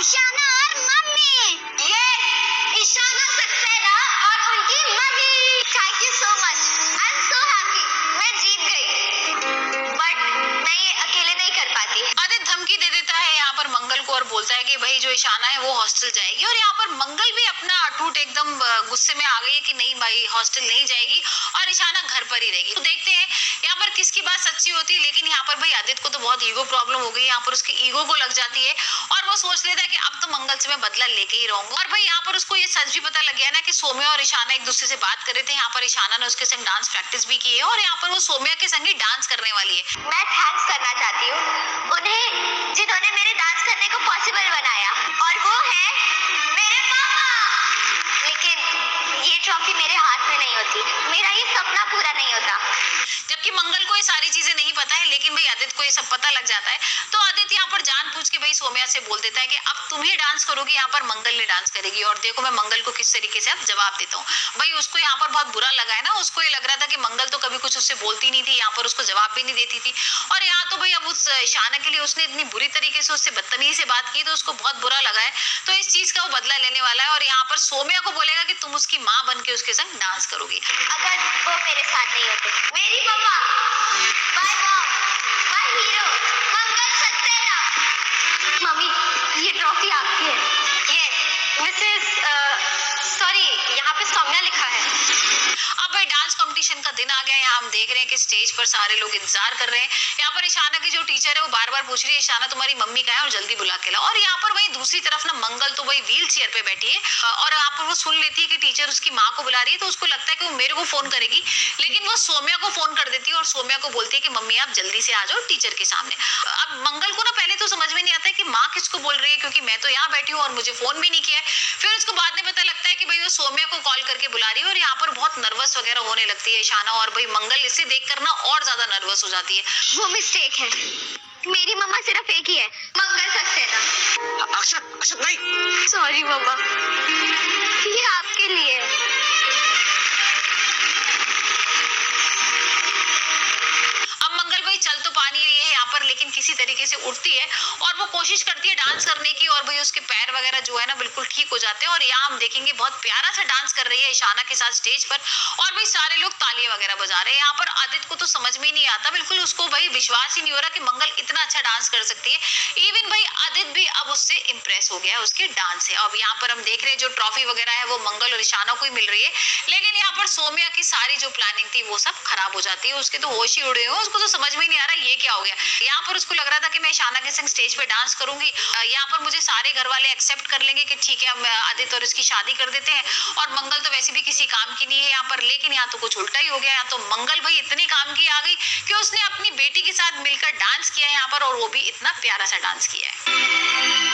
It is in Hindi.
ईशाना और मम्मी। ये ईशाना सक्सेना और उनकी mummy. Thank you so much, I am so happy. मैं जीत गई, बट मैं ये अकेले नहीं कर पाती। आदित्य धमकी दे देता है यहाँ पर मंगल को और बोलता है कि भाई जो ईशाना है वो हॉस्टल जाएगी, और यहाँ पर मंगल भी अपना अटूट एकदम गुस्से में आ गई है कि नहीं भाई हॉस्टल नहीं जाएगी और ईशाना घर पर ही रहेगी। तो देखते हैं यहाँ पर किसकी बात सच्ची होती है, लेकिन यहाँ पर भाई आदित्य को तो बहुत ईगो प्रॉब्लम हो गई, यहाँ पर उसकी ईगो को लग जाती है और वो सोच लेता है कि अब तो मंगल से मैं बदला लेके ही रहूंगा। और भाई यहाँ पर उसको ये सच भी पता लग गया ना कि सोम्या और ईशाना एक दूसरे से बात कर रहे थे। यहाँ पर ईशाना ने उसके संग डांस प्रैक्टिस भी की है और यहाँ पर वो सोम्या के संग ही डांस करने वाली है। मैं थैंक्स करना चाहती हूँ उन्हें जिन्होंने मेरे डांस करने को पॉसिबल बनाया, और वो है मेरे पापा। लेकिन ये ट्रॉफी मेरे हाथ में नहीं होती, मेरा ये सपना पूरा नहीं होता। जबकि मंगल को ये सारी चीजें नहीं पता है, लेकिन भाई आदित्य को ये सब पता लग जाता है। तो आदित्य यहाँ पर जान पूछ के भाई सोम्या से बोल देता है कि अब तुम ही डांस करोगी, यहाँ पर मंगल ने डांस करेगी। और देखो मैं मंगल को किस तरीके से अब जवाब देता हूँ। भाई उसको यहाँ पर बहुत बुरा लगा है ना, उसको ये लग रहा था कि मंगल तो कभी कुछ उससे बोलती नहीं थी, यहाँ पर उसको जवाब भी नहीं देती थी, और यहाँ तो भाई अब उस ईशाना के लिए उसने इतनी बुरी तरीके से उससे बदतमीजी से बात की, तो उसको बहुत बुरा लगा है। तो इस चीज का वो बदला लेने वाला है और यहाँ पर सोम्या को बोलेगा कि तुम उसकी माँ बन के उसके संग डांस करोगी। अगर वो मेरे साथ नहीं होते, मेरी मम्मा, my mom, my hero, Mangal Saxena. Mummy ये ट्रॉफी आपकी है। यस मिसेस, सॉरी यहाँ पे सौम्या लिखा है। अब भाई डांस कंपटीशन का दिन आ गया है। यहाँ हम देख रहे हैं कि स्टेज पर सारे लोग इंतजार कर रहे हैं। यहाँ पर ईशाना की जो टीचर है वो बार बार पूछ रही है ईशाना तुम्हारी मम्मी कहाँ है और जल्दी बुला के लाओ। और यहाँ पर वही दूसरी तरफ ना मंगल तो वही व्हील चेयर पे बैठी है और यहाँ पर वो सुन लेती है कि टीचर उसकी माँ को बुला रही है, तो उसको लगता है कि वो मेरे को फोन करेगी, लेकिन वो सोम्या को फोन कर देती है और सोम्या को बोलती है कि मम्मी आप जल्दी से आ जाओ टीचर के सामने। अब मंगल को ना पहले तो समझ में नहीं आता है कि माँ किसको बोल रही है, क्योंकि मैं तो यहाँ बैठी हूँ और मुझे फोन भी नहीं किया है। फिर उसको बाद में पता लगता है कि भाई वो सोम्या को कॉल करके बुला रही है और यहाँ पर बहुत नर्वस वगैरह होने लगती है ईशाना, और भाई मंगल इसे देखकर ना और ज्यादा नर्वस हो जाती है। वो मिस्टेक है, मेरी मम्मा सिर्फ एक ही है, मंगल सक्सेना। अक्षत, अक्षत नहीं। सॉरी मम्मा, ये आपके लिए है। अब मंगल भाई चल तो पा नहीं रही है यहाँ पर, लेकिन किसी तरीके से उठती है और वो कोशिश करती है डांस करने की, और भाई उसके पैर वगैरह जो है ना बिल्कुल ठीक हो जाते हैं। और यहाँ हम देखेंगे बहुत प्यारा सा डांस कर रही है ईशाना के साथ स्टेज पर, और भाई सारे लोग तालियां वगैरह बजा रहे हैं। यहाँ पर आदित्य को तो समझ में ही नहीं आता, बिल्कुल उसको भाई विश्वास ही नहीं हो रहा कि मंगल इतना अच्छा डांस कर सकती है। इवन भाई आदित्य भी अब उससे इम्प्रेस हो गया है उसके डांस से। अब यहाँ पर हम देख रहे हैं जो ट्रॉफी वगैरह है वो मंगल और ईशाना को ही मिल रही है, लेकिन यहाँ पर सोम्या की सारी जो प्लानिंग थी वो सब खराब हो जाती है। उसके तो होश ही उड़े हुए, उसको तो समझ में ही नहीं आ रहा ये क्या हो गया। यहाँ पर उसको लग रहा था कि मैं ईशाना के संग स्टेज पे डांस करूंगी, यहाँ पर मुझे सारे घर वाले एक्सेप्ट कर लेंगे कि ठीक है हम आदित्य और इसकी शादी कर देते हैं, और मंगल तो वैसे भी किसी काम की नहीं है यहाँ पर। लेकिन यहाँ तो कुछ उल्टा ही हो गया। यहाँ तो मंगल भाई इतने काम की आ गई कि उसने अपनी बेटी के साथ मिलकर डांस किया यहाँ पर, और वो भी इतना प्यारा सा डांस किया है।